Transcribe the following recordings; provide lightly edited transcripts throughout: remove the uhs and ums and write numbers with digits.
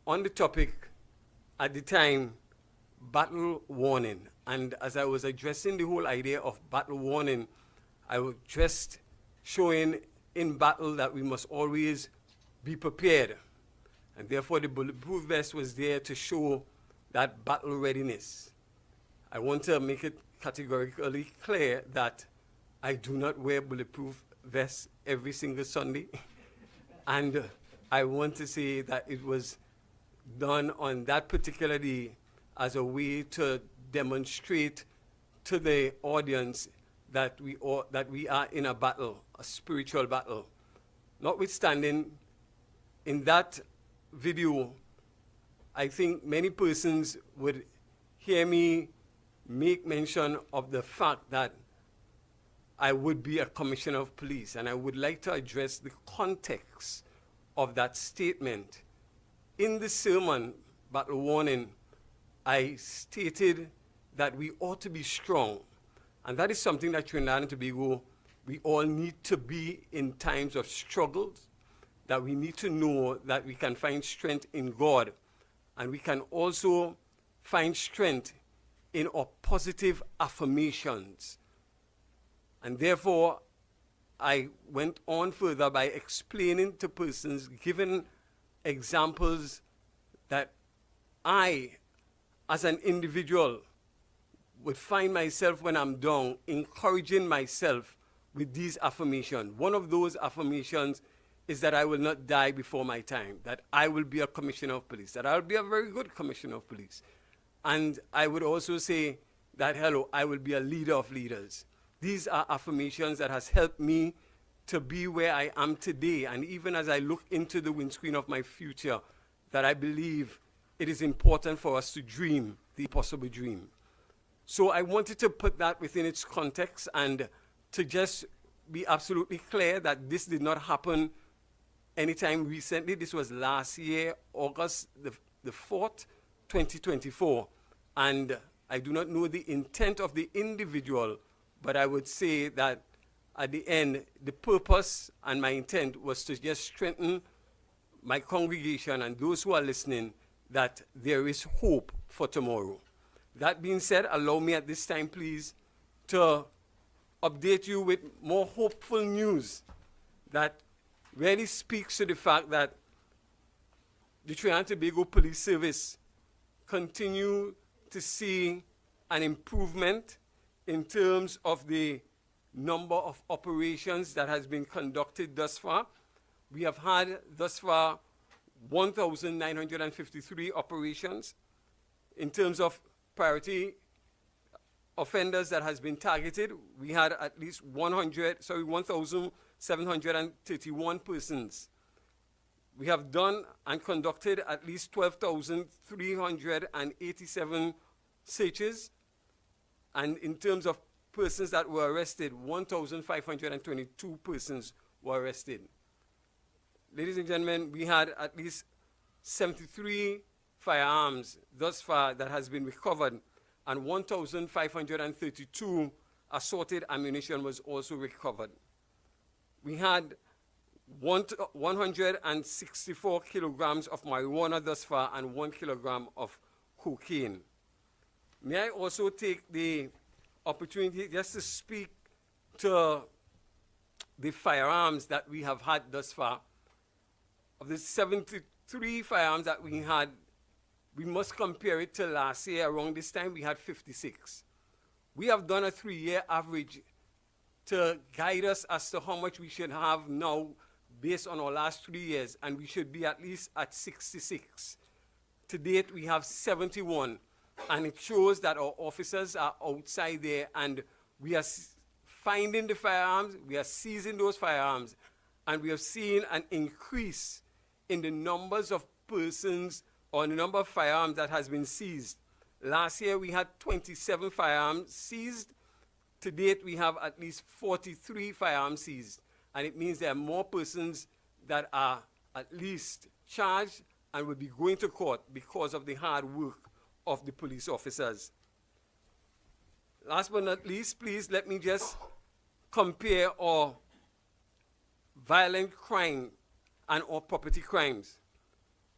on the topic at the time, battle warning. And as I was addressing the whole idea of battle warning, I was just showing in battle that we must always be prepared. And therefore, the bulletproof vest was there to show that battle readiness. I want to make it categorically clear that I do not wear bulletproof vests every single Sunday. And I want to say that it was done on that particular day as a way to demonstrate to the audience that we are in a battle, a spiritual battle. Notwithstanding, in that video, I think many persons would hear me make mention of the fact that I would be a commissioner of police, and I would like to address the context of that statement. In the sermon, battle warning, I stated that we ought to be strong, and that is something that Trinidad and Tobago, we all need to be in times of struggles, that we need to know that we can find strength in God, and we can also find strength in our positive affirmations. And therefore, I went on further by explaining to persons, giving examples that I, as an individual, would find myself when I'm down, encouraging myself with these affirmations. One of those affirmations is that I will not die before my time, that I will be a commissioner of police, that I'll be a very good commissioner of police. And I would also say that, hello, I will be a leader of leaders. These are affirmations that has helped me to be where I am today. And even as I look into the windscreen of my future, that I believe it is important for us to dream the possible dream. So I wanted to put that within its context and to just be absolutely clear that this did not happen anytime recently. This was last year, August the 4th, 2024. And I do not know the intent of the individual, but I would say that at the end, the purpose and my intent was to just strengthen my congregation and those who are listening that there is hope for tomorrow. That being said, allow me at this time, please, to update you with more hopeful news that really speaks to the fact that the Trinidad and Tobago Police Service continue to see an improvement in terms of the number of operations that has been conducted thus far. We have had thus far 1,953 operations. In terms of priority offenders that has been targeted, we had at least 1,731 persons. We have done and conducted at least 12,387 searches. And in terms of persons that were arrested, 1,522 persons were arrested. Ladies and gentlemen, we had at least 73 firearms thus far that has been recovered, and 1,532 assorted ammunition was also recovered. We had 164 kilograms of marijuana thus far and 1 kilogram of cocaine. May I also take the opportunity just to speak to the firearms that we have had thus far. Of the 73 firearms that we had, we must compare it to last year. Around this time, we had 56. We have done a 3-year average to guide us as to how much we should have now based on our last 3 years, and we should be at least at 66. To date, we have 71, and it shows that our officers are outside there, and we are finding the firearms, we are seizing those firearms, and we have seen an increase in the numbers of persons or the number of firearms that has been seized. Last year, we had 27 firearms seized. To date, we have at least 43 firearms seized. And it means there are more persons that are at least charged and will be going to court because of the hard work of the police officers. Last but not least, please let me just compare our violent crime and our property crimes.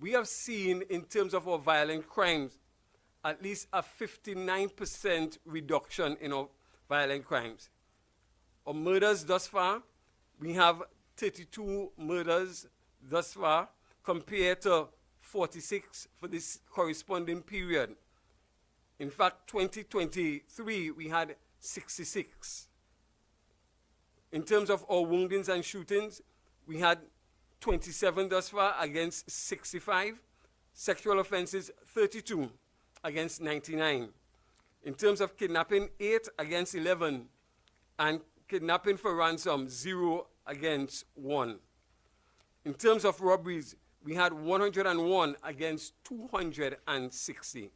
we have seen in terms of our violent crimes at least a 59% reduction in our violent crimes. Our murders thus far, we have 32 murders thus far compared to 46 for this corresponding period. In fact, 2023, we had 66. In terms of our woundings and shootings, we had 27 thus far against 65. Sexual offenses, 32 against 99. In terms of kidnapping, 8 against 11. And kidnapping for ransom, 0 against 1. In terms of robberies, we had 101 against 260.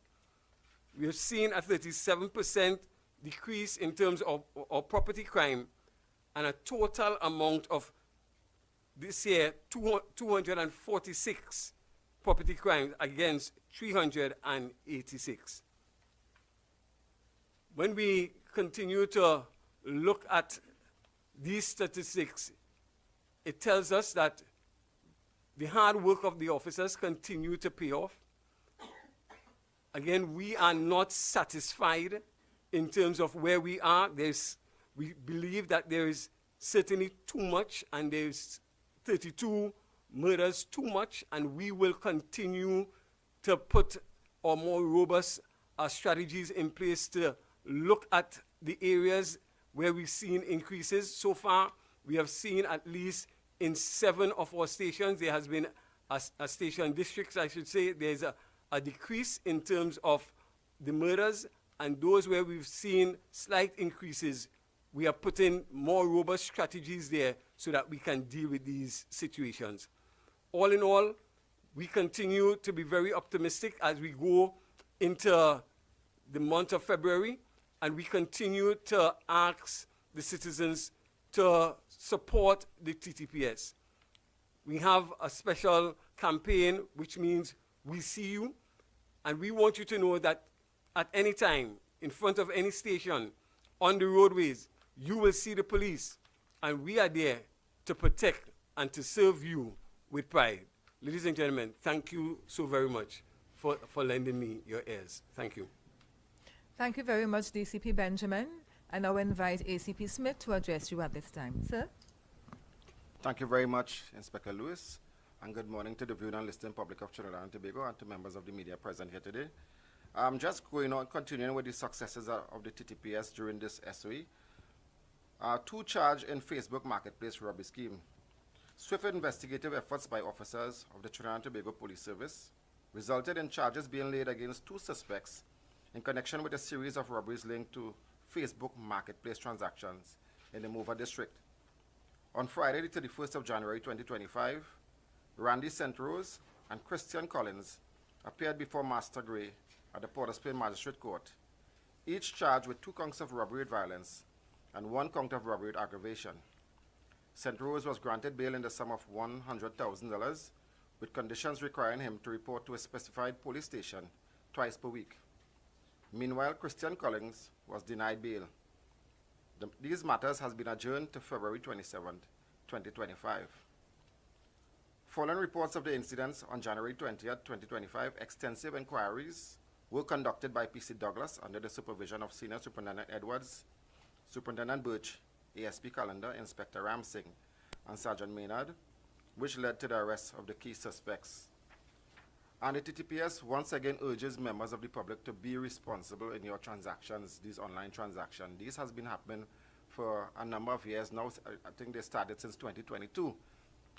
We have seen a 37% decrease in terms of property crime, and a total amount of this year 246 property crimes against 386. When we continue to look at these statistics, it tells us that the hard work of the officers continue to pay off. Again, we are not satisfied in terms of where we are. We believe that there is certainly too much, and there's 32 murders too much, and we will continue to put our more robust strategies in place to look at the areas where we've seen increases. So far, we have seen at least in 7 of our stations, there has been a station districts, I should say, there's a decrease in terms of the murders, and those where we've seen slight increases, we are putting more robust strategies there so that we can deal with these situations. All in all, we continue to be very optimistic as we go into the month of February, and we continue to ask the citizens to support the TTPS. We have a special campaign, which means we see you, and we want you to know that at any time, in front of any station, on the roadways, you will see the police, and we are there to protect and to serve you with pride. Ladies and gentlemen, thank you so very much for lending me your ears. Thank you. Thank you very much, DCP Benjamin. I now invite ACP Smith to address you at this time. Sir? Thank you very much, Inspector Lewis, and good morning to the viewing and listening public of Trinidad and Tobago and to members of the media present here today. Just going on, continuing with the successes of the TTPS during this SOE. 2 charged in Facebook Marketplace robbery scheme. Swift investigative efforts by officers of the Trinidad and Tobago Police Service resulted in charges being laid against 2 suspects in connection with a series of robberies linked to Facebook Marketplace transactions in the Mover District. On Friday, the 31st of January 2025, Randy St. Rose and Christian Collins appeared before Master Gray at the Port of Spain Magistrate Court, each charged with 2 counts of robbery with violence and 1 count of robbery with aggravation. St. Rose was granted bail in the sum of $100,000, with conditions requiring him to report to a specified police station twice per week. Meanwhile, Christian Collins was denied bail. These matters has been adjourned to February 27, 2025. Following reports of the incidents on January 20, 2025, extensive inquiries were conducted by PC Douglas under the supervision of Senior Superintendent Edwards, Superintendent Birch, ASP Calendar, Inspector Ramsing, and Sergeant Maynard, which led to the arrest of the key suspects. And the TTPS once again urges members of the public to be responsible in your transactions, these online transactions. This has been happening for a number of years now. I think they started since 2022.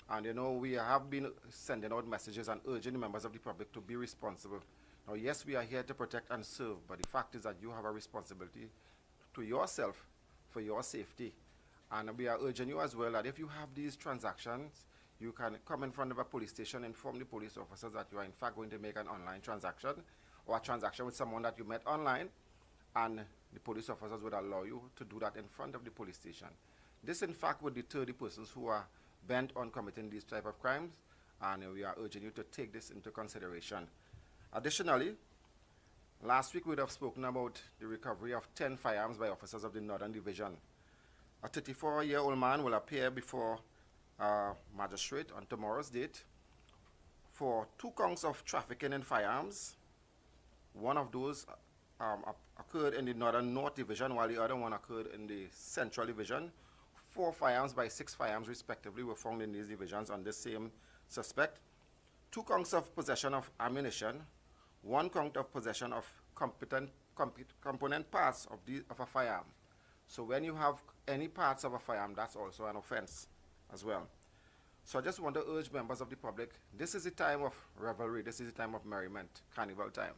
And you know, we have been sending out messages and urging the members of the public to be responsible. Now, yes, we are here to protect and serve, but the fact is that you have a responsibility to yourself for your safety. And we are urging you as well that if you have these transactions, you can come in front of a police station, inform the police officers that you are in fact going to make an online transaction or a transaction with someone that you met online, and the police officers would allow you to do that in front of the police station. This in fact would deter the persons who are bent on committing these type of crimes, and we are urging you to take this into consideration. Additionally, last week we would have spoken about the recovery of 10 firearms by officers of the Northern Division. A 34-year-old man will appear before magistrate on tomorrow's date for 2 counts of trafficking in firearms. One of those occurred in the Northern North Division, while the other one occurred in the Central Division. 4 firearms by 6 firearms, respectively, were found in these divisions on this same suspect. 2 counts of possession of ammunition, 1 count of possession of component parts of a firearm. So when you have any parts of a firearm, that's also an offense as well. So I just want to urge members of the public, this is a time of revelry, this is a time of merriment, Carnival time.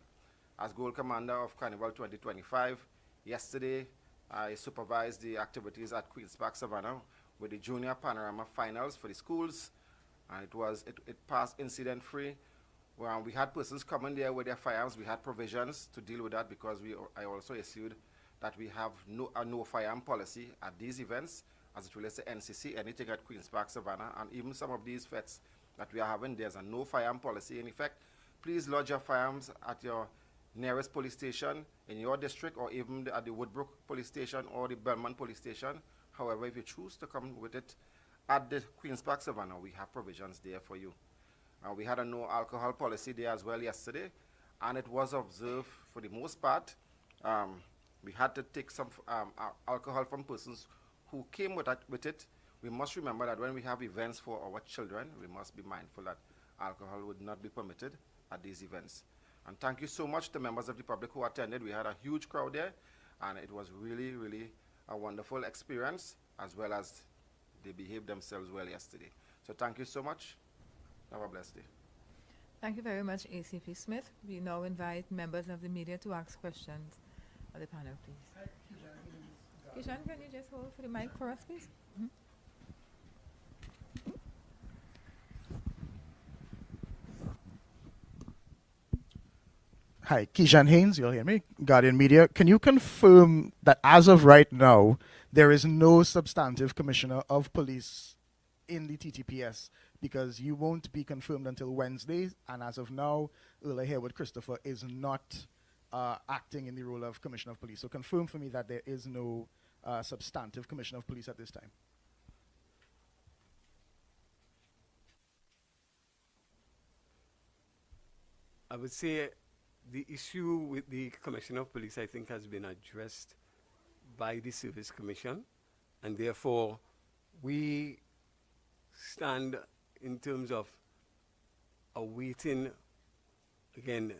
As Gold Commander of Carnival 2025, yesterday I supervised the activities at Queen's Park, Savannah with the Junior Panorama Finals for the schools, and it passed incident-free. We had persons coming there with their firearms. We had provisions to deal with that because I also issued that we have a no firearm policy at these events as it relates to NCC, anything at Queen's Park, Savannah, and even some of these fests that we are having, there's a no firearm policy in effect. Please lodge your firearms at your nearest police station in your district, or even at the Woodbrook police station or the Belmont police station. However, if you choose to come with it at the Queen's Park, Savannah, we have provisions there for you. We had a no alcohol policy there as well yesterday, and it was observed for the most part. We had to take some alcohol from persons who came with it. We must remember that when we have events for our children, we must be mindful that alcohol would not be permitted at these events. And thank you so much to members of the public who attended. We had a huge crowd there, and it was really, really a wonderful experience, as well as they behaved themselves well yesterday. So thank you so much. Have a blessed day. Thank you very much, ACP Smith. We now invite members of the media to ask questions of the panel, please. Kishan, can you just hold for the mic for us, please? Hi, Kishan Haynes, you'll hear me, Guardian Media. Can you confirm that as of right now, there is no substantive commissioner of police in the TTPS, because you won't be confirmed until Wednesday, and as of now, Earl Harewood Christopher is not acting in the role of Commissioner of Police. So confirm for me that there is no substantive Commissioner of Police at this time. I would say the issue with the Commissioner of Police, I think, has been addressed by the Service Commission, and therefore we stand in terms of awaiting, again,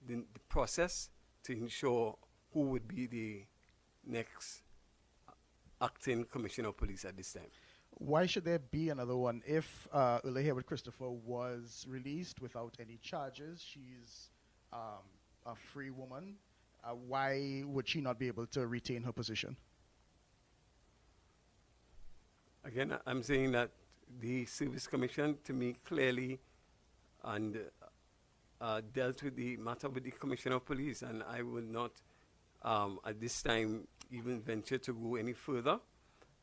the process to ensure who would be the next acting Commissioner of Police at this time. Why should there be another one? If Earl Harewood Christopher was released without any charges, she's a free woman, why would she not be able to retain her position? Again, I'm saying that the Service Commission, to me, clearly and dealt with the matter with the Commissioner of Police, and I would not at this time even venture to go any further.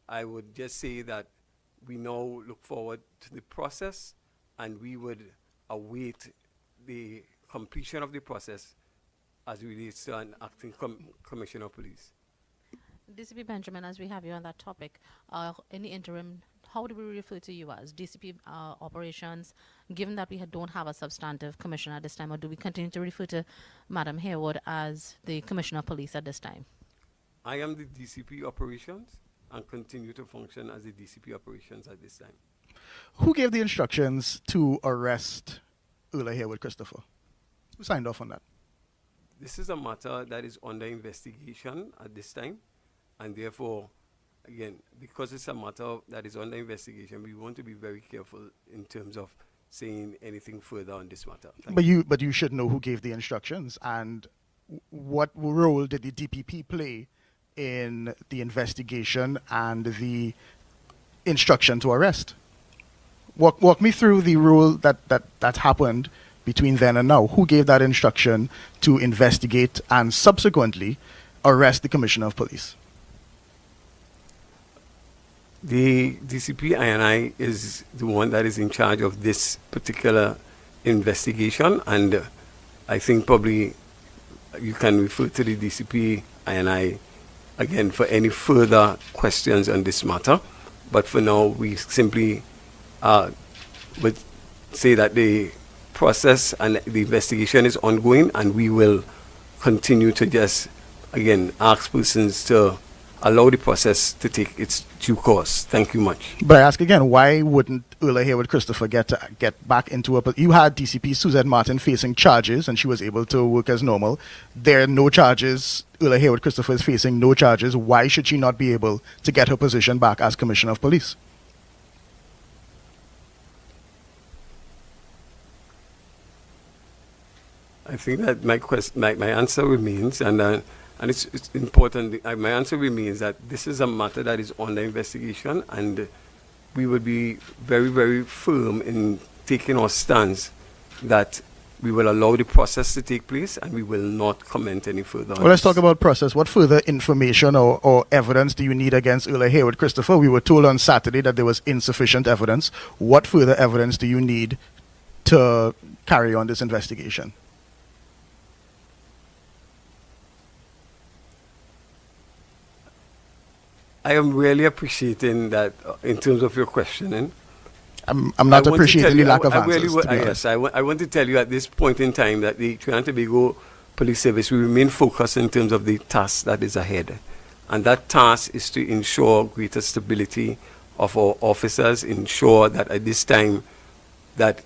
I would just say that we now look forward to the process, and we would await the completion of the process as it relates to an acting Commissioner of Police. DCP Benjamin, as we have you on that topic, in the interim, how do we refer to you as DCP operations, given that we don't have a substantive commissioner at this time, or do we continue to refer to Madam Harewood as the Commissioner of Police at this time? I am the DCP operations and continue to function as the DCP operations at this time. Who gave the instructions to arrest Earl Harewood Christopher? Who signed off on that? This is a matter that is under investigation at this time, and therefore, again, because it's a matter that is under investigation, we want to be very careful in terms of saying anything further on this matter. But you should know who gave the instructions, and what role did the DPP play in the investigation and the instruction to arrest? Walk me through the role that happened between then and now. Who gave that instruction to investigate and subsequently arrest the Commissioner of Police? The DCP INI is the one that is in charge of this particular investigation, and I think probably you can refer to the DCP INI again for any further questions on this matter. But for now, we simply would say that the process and the investigation is ongoing, and we will continue to just, again, ask persons to allow the process to take its due course. Thank you much. But I ask again, why wouldn't Ulla Haywood Christopher get back into you had DCP Suzette Martin facing charges and she was able to work as normal. There are no charges. Ulla Haywood Christopher is facing no charges. Why should she not be able to get her position back as Commissioner of Police? I think that my answer remains, and it's important. My answer remains that this is a matter that is under investigation, and we will be very, very firm in taking our stance that we will allow the process to take place, and we will not comment any further. Well, let's talk about process. What further information or evidence do you need against Ulla Haywood Christopher? We were told on Saturday that there was insufficient evidence. What further evidence do you need to carry on this investigation? I am really appreciating that in terms of your questioning. I'm not appreciating the lack of answers. Yes, I want to tell you at this point in time that the Trinidad and Tobago Police Service will remain focused in terms of the task that is ahead. And that task is to ensure greater stability of our officers, ensure that at this time that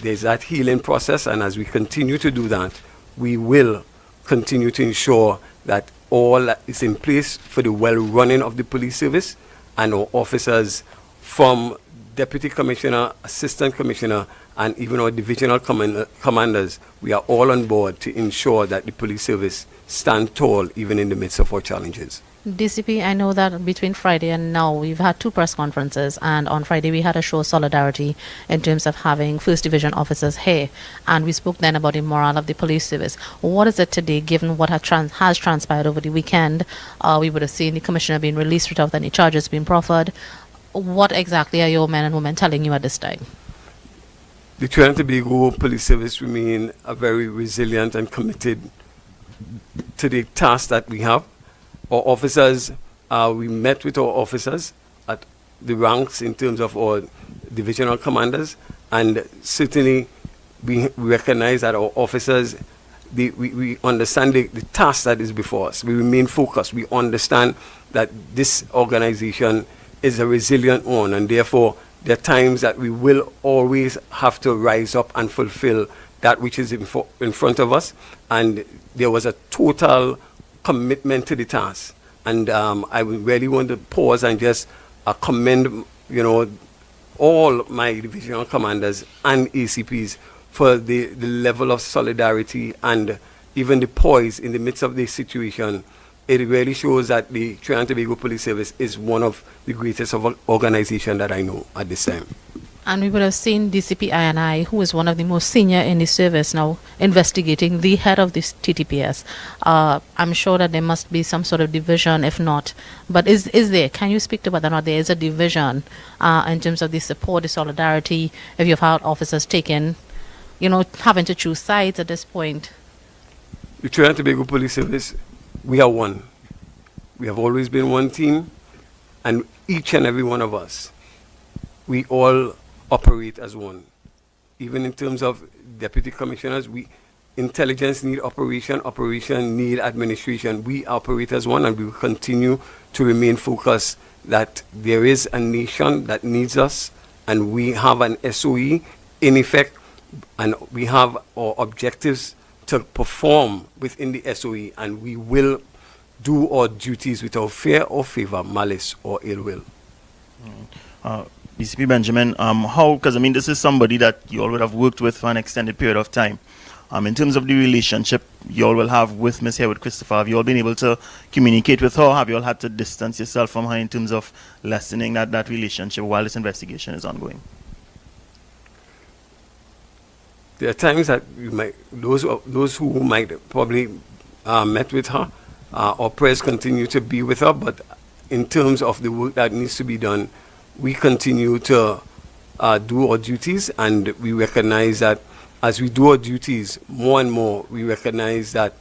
there's that healing process, and as we continue to do that, we will continue to ensure that all that is in place for the well-running of the police service, and our officers from Deputy Commissioner, Assistant Commissioner, and even our divisional commanders, we are all on board to ensure that the police service stand tall even in the midst of our challenges. DCP, I know that between Friday and now, we've had 2 press conferences, and on Friday we had a show of solidarity in terms of having First Division officers here, and we spoke then about the morale of the police service. What is it today, given what has transpired over the weekend? We would have seen the commissioner being released without any charges being proffered. What exactly are your men and women telling you at this time? The Trinidad and Tobago Police Service remain a very resilient and committed to the task that we have. Our officers, we met with our officers at the ranks in terms of our divisional commanders, and certainly we recognize that our officers, we understand the task that is before us. We remain focused. We understand that this organization is a resilient one, and therefore there are times that we will always have to rise up and fulfill that which is in front of us, and there was a total commitment to the task. And I would really want to pause and just commend, all my divisional commanders and ACPs for the level of solidarity and even the poise in the midst of this situation. It really shows that the Trinidad and Tobago Police Service is one of the greatest organizations that I know at this time. And we would have seen DCP I, who is one of the most senior in the service now, investigating the head of this TTPS. I'm sure that there must be some sort of division, if not. But is there? Can you speak to whether or not there is a division in terms of the support, the solidarity, if you've had officers taken, having to choose sides at this point? The Trinidad and Tobago Police Service, we are one. We have always been one team, and each and every one of us, we all operate as one. Even in terms of deputy commissioners, intelligence need operation need administration. We operate as one, and we will continue to remain focused that there is a nation that needs us, and we have an SOE in effect, and we have our objectives to perform within the SOE, and we will do our duties without fear or favor, malice or ill will. DCP Benjamin, because this is somebody that you all would have worked with for an extended period of time. In terms of the relationship you all will have with Ms. Haywood Christopher, have you all been able to communicate with her? Have you all had to distance yourself from her in terms of lessening that relationship while this investigation is ongoing? There are times that those who might probably met with her, our prayers continue to be with her, but in terms of the work that needs to be done, we continue to do our duties, and we recognize that as we do our duties more and more, we recognize that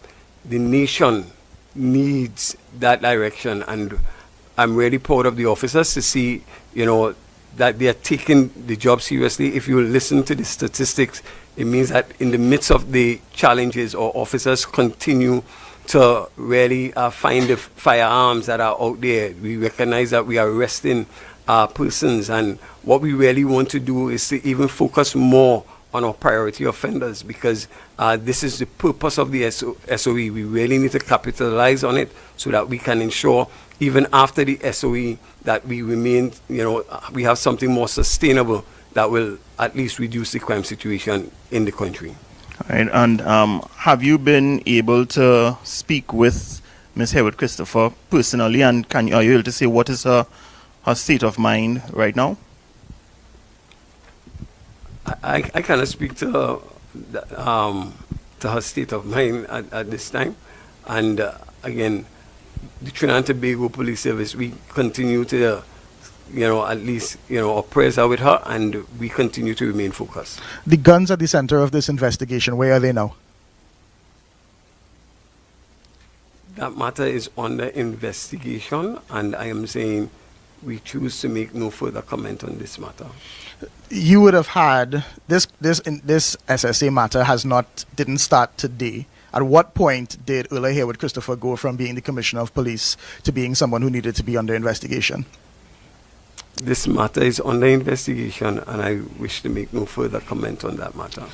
the nation needs that direction, and I'm really proud of the officers to see, that they are taking the job seriously. If you listen to the statistics, It means that in the midst of the challenges, our officers continue to really find the firearms that are out there. We recognize that we are arresting persons, and what we really want to do is to even focus more on our priority offenders, because this is the purpose of the SOE. We really need to capitalize on it so that we can ensure, even after the SOE, that we remain, we have something more sustainable that will at least reduce the crime situation in the country. All right, and have you been able to speak with Ms. Haywood Christopher personally, and are you able to say what is her state of mind right now? I cannot speak to her state of mind at this time. And again, the Trinidad and Tobago Police Service, we continue to, at least, our prayers are with her, and we continue to remain focused. The guns at the center of this investigation, where are they now? That matter is under investigation, and I am saying we choose to make no further comment on this matter. You would have had this SSA matter didn't start today. At what point did Ulla Haywood Christopher go from being the Commissioner of Police to being someone who needed to be under investigation? This matter is under investigation, and I wish to make no further comment on that matter.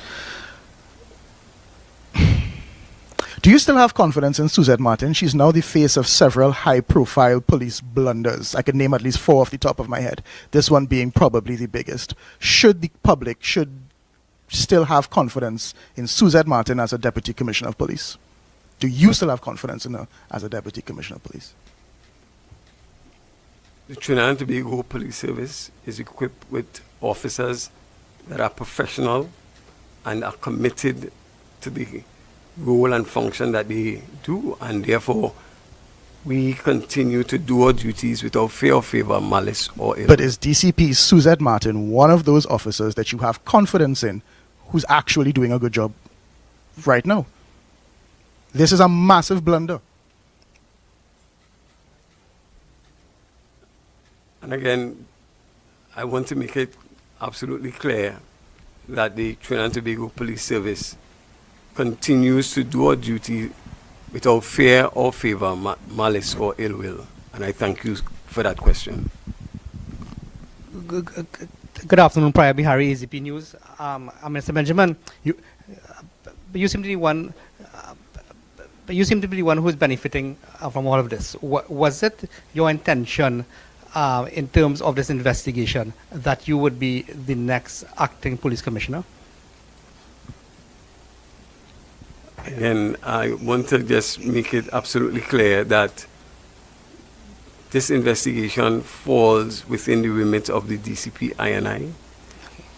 Do you still have confidence in Suzette Martin? She's now the face of several high-profile police blunders. I could name at least 4 off the top of my head, this one being probably the biggest. Should the public still have confidence in Suzette Martin as a Deputy Commissioner of Police? Do you still have confidence in her as a Deputy Commissioner of Police? The Trinidad and Tobago Police Service is equipped with officers that are professional and are committed to the role and function that they do, and therefore we continue to do our duties without fear or favor, malice or ill. But is DCP Suzette Martin one of those officers that you have confidence in who's actually doing a good job right now? This is a massive blunder. And again, I want to make it absolutely clear that the Trinidad and Tobago Police Service continues to do our duty without fear or favor, malice or ill will. And I thank you for that question. Good afternoon, Prior Bihari, AZP News. Mr. Benjamin, you seem to be one. You seem to be the one who is benefiting from all of this. Was it your intention, in terms of this investigation, that you would be the next acting police commissioner? Again, I want to just make it absolutely clear that this investigation falls within the remit of the DCP INI,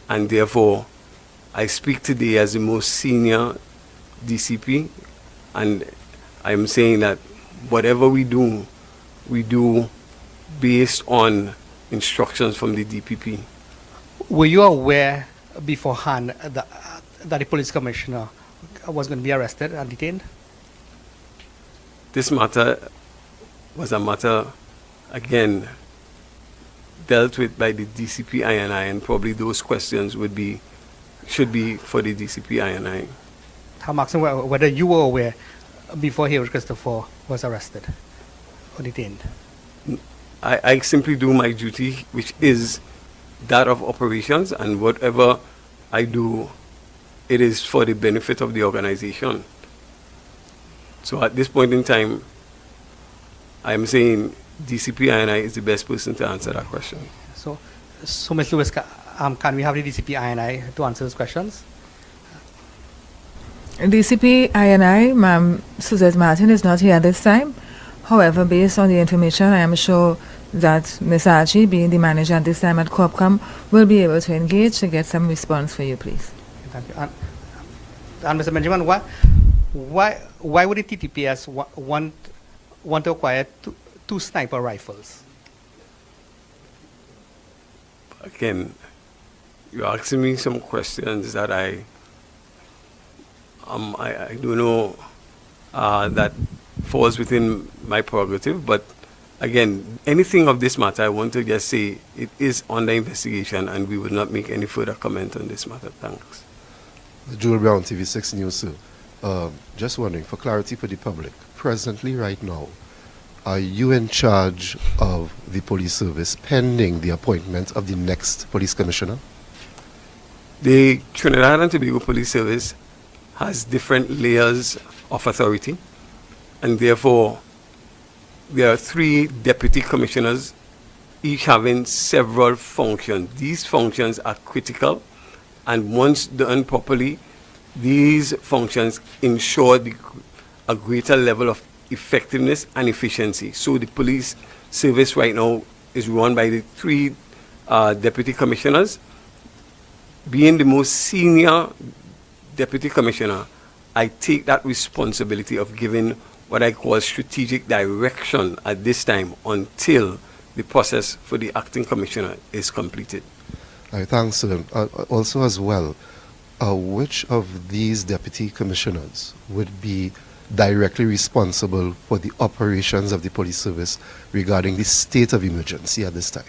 and therefore I speak today as the most senior DCP, and I'm saying that whatever we do based on instructions from the DPP. Were you aware beforehand that the police commissioner was going to be arrested and detained? This matter was a matter, again, dealt with by the DCP INI, and probably those questions should be for the DCP INI. I'm asking whether you were aware before Haywood Christopher was arrested or detained. I simply do my duty, which is that of operations, and whatever I do, it is for the benefit of the organization. So at this point in time, I'm saying DCP INI is the best person to answer that question. So Ms. Lewis, can we have the DCP INI to answer those questions? DCP INI, Ma'am Suzette Martin is not here this time. However, based on the information, I am sure that Ms. Archie, being the manager at this time at Corpcom, will be able to engage to get some response for you, please. Thank you. And Mr. Benjamin, why would the TTPS want to acquire two sniper rifles? Again, you're asking me some questions that I don't know that falls within my prerogative, but again, anything of this matter, I want to just say it is under investigation, and we will not make any further comment on this matter. Thanks. Joel Brown, TV6 News, sir. Just wondering, for clarity for the public, presently, right now, are you in charge of the police service pending the appointment of the next police commissioner? The Trinidad and Tobago Police Service has different layers of authority, and therefore there are 3 deputy commissioners, each having several functions. These functions are critical, and once done properly, these functions ensure a greater level of effectiveness and efficiency. So the police service right now is run by the 3 deputy commissioners. Being the most senior deputy commissioner, I take that responsibility of giving what I call strategic direction at this time until the process for the acting commissioner is completed. Thanks, sir. Also as well, which of these deputy commissioners would be directly responsible for the operations of the police service regarding the state of emergency at this time?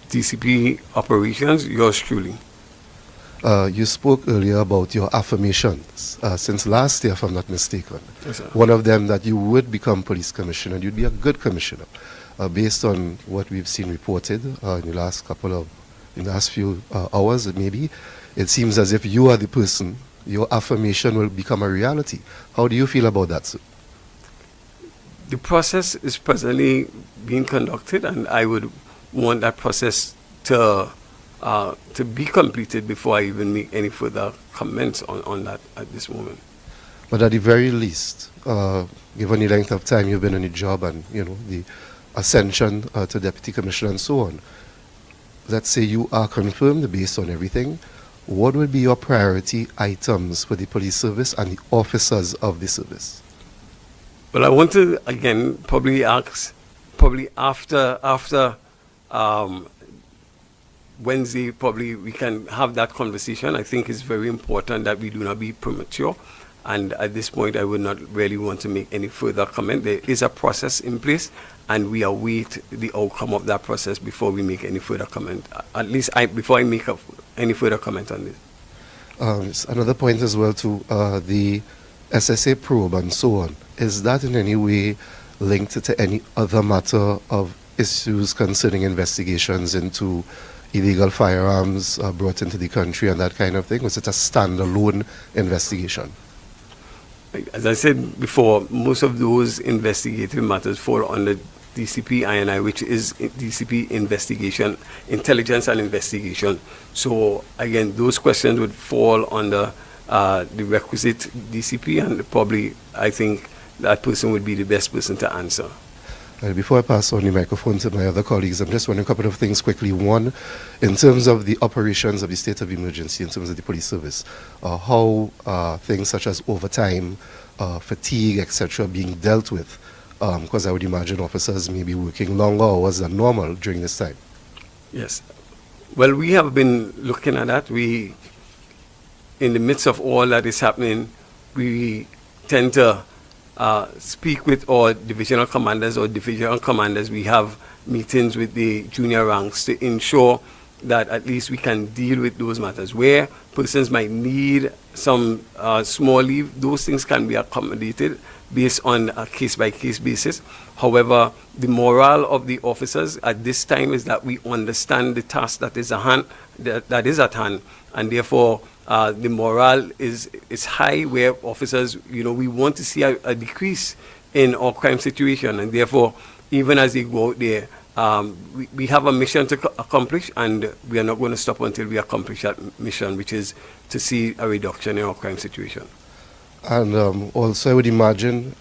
DCP operations, yours truly. You spoke earlier about your affirmations since last year, if I'm not mistaken. Yes, sir. One of them that you would become police commissioner, you'd be a good commissioner. Based on what we've seen reported in the last few hours, maybe, it seems as if you are the person, your affirmation will become a reality. How do you feel about that, sir? The process is presently being conducted, and I would want that process to be completed before I even make any further comments on that at this moment. But at the very least, given the length of time you've been in the job and the ascension to deputy commissioner and so on, let's say you are confirmed based on everything, what would be your priority items for the police service and the officers of the service? Well, I want to again probably ask, after Wednesday, probably we can have that conversation. I think it's very important that we do not be premature, and at this point I would not really want to make any further comment. There is a process in place, and we await the outcome of that process before we make any further comment. At least before I make any further comment on this. Another point as well to the SSA probe and so on. Is that in any way linked to any other matter of issues concerning investigations into illegal firearms brought into the country and that kind of thing? Was it a standalone investigation? As I said before, most of those investigative matters fall under DCP INI, which is DCP investigation, intelligence and investigation. So again, those questions would fall under the requisite DCP, and probably I think that person would be the best person to answer. Before I pass on the microphone to my other colleagues, I'm just wondering a couple of things quickly. One, in terms of the operations of the state of emergency, in terms of the police service, how things such as overtime, fatigue, etc., being dealt with, because I would imagine officers may be working longer hours than normal during this time. Yes. Well, we have been looking at that. In the midst of all that is happening, we tend to speak with our divisional commanders or divisional commanders. We have meetings with the junior ranks to ensure that at least we can deal with those matters. Where persons might need some small leave, those things can be accommodated based on a case-by-case basis. However, the morale of the officers at this time is that we understand the task that is at hand, and therefore the morale is high, where officers, we want to see a decrease in our crime situation, and therefore, even as they go out there, we have a mission to accomplish, and we are not going to stop until we accomplish that mission, which is to see a reduction in our crime situation. And also, I would imagine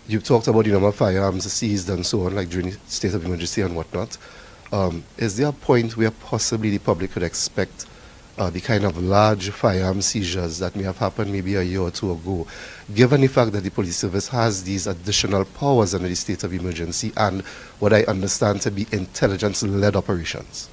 you've talked about the number of firearms seized and so on, like during the state of emergency and whatnot. Is there a point where possibly the public could expect the kind of large firearm seizures that may have happened maybe a year or two ago, given the fact that the police service has these additional powers under the state of emergency and what I understand to be intelligence-led operations?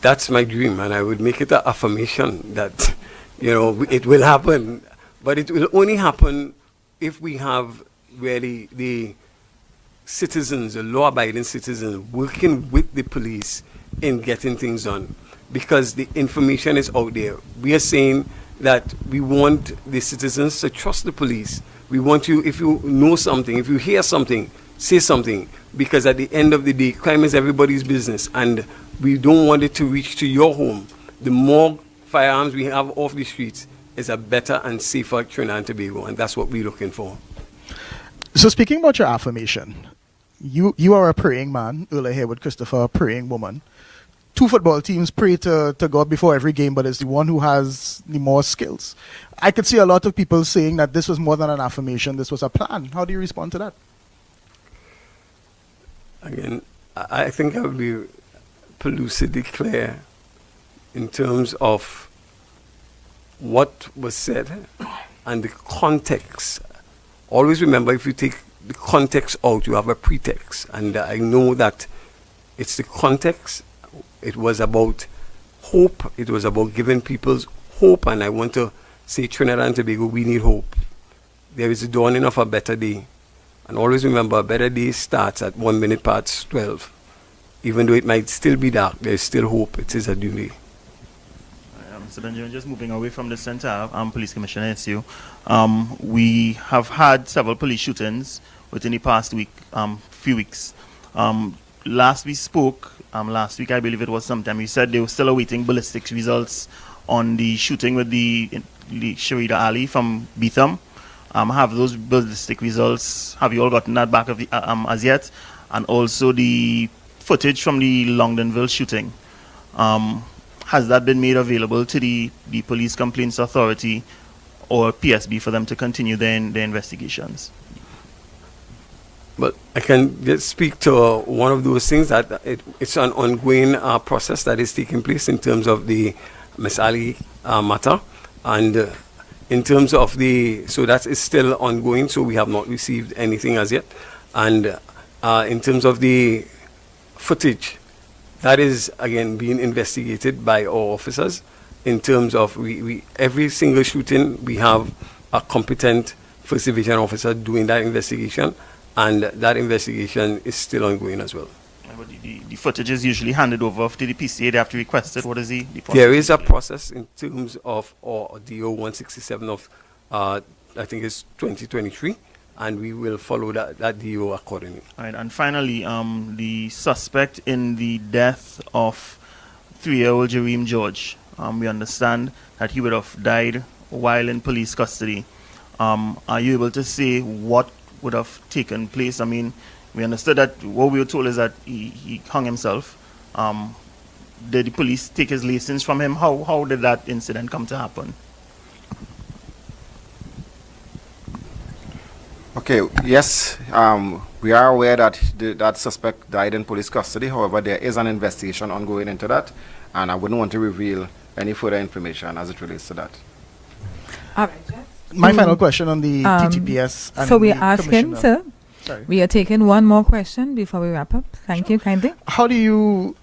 That's my dream, and I would make it an affirmation that, it will happen. But it will only happen if we have really the citizens, the law-abiding citizens, working with the police in getting things done. because the information is out there. We are saying that we want the citizens to trust the police. We want you, if you know something, if you hear something, say something, because at the end of the day, crime is everybody's business, and we don't want it to reach to your home. The more firearms we have off the streets is a better and safer Trinidad and Tobago, and that's what we're looking for. So speaking about your affirmation, you are a praying man, Earl Haywood Christopher, a praying woman. 2 football teams pray to God before every game, but it's the one who has the more skills. I could see a lot of people saying that this was more than an affirmation, this was a plan. How do you respond to that? Again, I think I would be pellucidly clear in terms of what was said and the context. Always remember, if you take the context out, you have a pretext. And I know that it's the context. It was about hope. It was about giving people hope. And I want to say, Trinidad and Tobago, we need hope. There is a dawning of a better day. And always remember, a better day starts at 1 minute past 12. Even though it might still be dark, there is still hope. It is a new day. Mr. Benjamin, just moving away from the Center Police Commissioner issue, we have had several police shootings within the past few weeks. Last we spoke, last week I believe it was sometime, you said they were still awaiting ballistics results on the shooting with the Sharida Ali from Beetham. Have those ballistic results, have you all gotten that back of the, as yet? And also the footage from the Longdonville shooting. Has that been made available to the Police Complaints Authority or PSB for them to continue their investigations? But I can just speak to one of those things, that it's an ongoing process that is taking place in terms of the Miss Ali matter. And in terms of so that is still ongoing, so we have not received anything as yet. And in terms of the footage, that is, again, being investigated by our officers. In terms of every single shooting, we have a competent First Division officer doing that investigation, and that investigation is still ongoing as well. But the footage is usually handed over to the PCA. They have to request it. What is the process? There is a process in terms of DO 167 of, I think it's 2023. And we will follow that DO accordingly. All right, and finally, the suspect in the death of 3-year-old Jareem George, we understand that he would have died while in police custody. Are you able to say what would have taken place? I mean, we understood that what we were told is that he hung himself. Did the police take his license from him? How did that incident come to happen? Okay, yes, we are aware that that suspect died in police custody. However, there is an investigation ongoing into that, and I wouldn't want to reveal any further information as it relates to that. My final question on the TTPS. And so we are the asking, Commissioner. sir, Sorry. we are taking one more question before we wrap up. Thank you kindly. How do you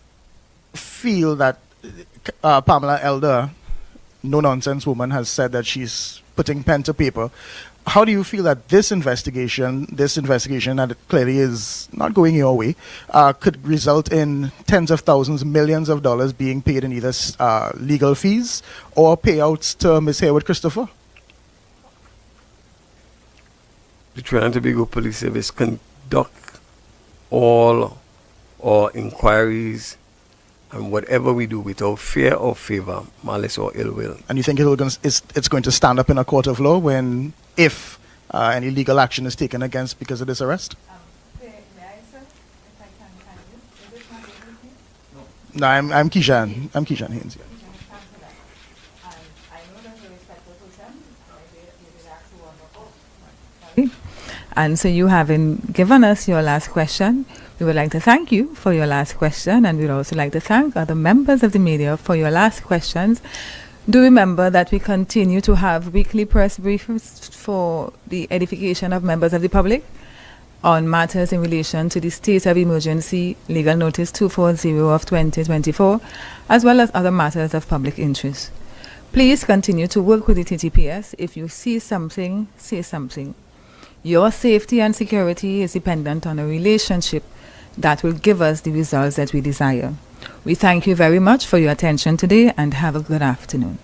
feel that Pamela Elder, no-nonsense woman, has said that she's putting pen to paper? How do you feel that this investigation that clearly is not going your way, could result in tens of thousands, millions of dollars being paid in either legal fees or payouts to Ms. Haywood Christopher? The Trinidad and Tobago Police Service conduct all our inquiries and whatever we do without fear or favor, malice or ill will. And you think it's going to stand up in a court of law if any legal action is taken against because of this arrest? May I, sir, if I can kindly? Is it not with me? No, I'm Keyshan. I'm Keyshan Haynes. Yeah. I know that you're a respectful person, and you did ask one more. And so you having given us your last question, we would like to thank you for your last question, and we'd also like to thank other members of the media for your last questions. Do remember that we continue to have weekly press briefings for the edification of members of the public on matters in relation to the state of emergency legal notice 240 of 2024, as well as other matters of public interest. Please continue to work with the TTPS. If you see something, say something. Your safety and security is dependent on a relationship that will give us the results that we desire. We thank you very much for your attention today and have a good afternoon.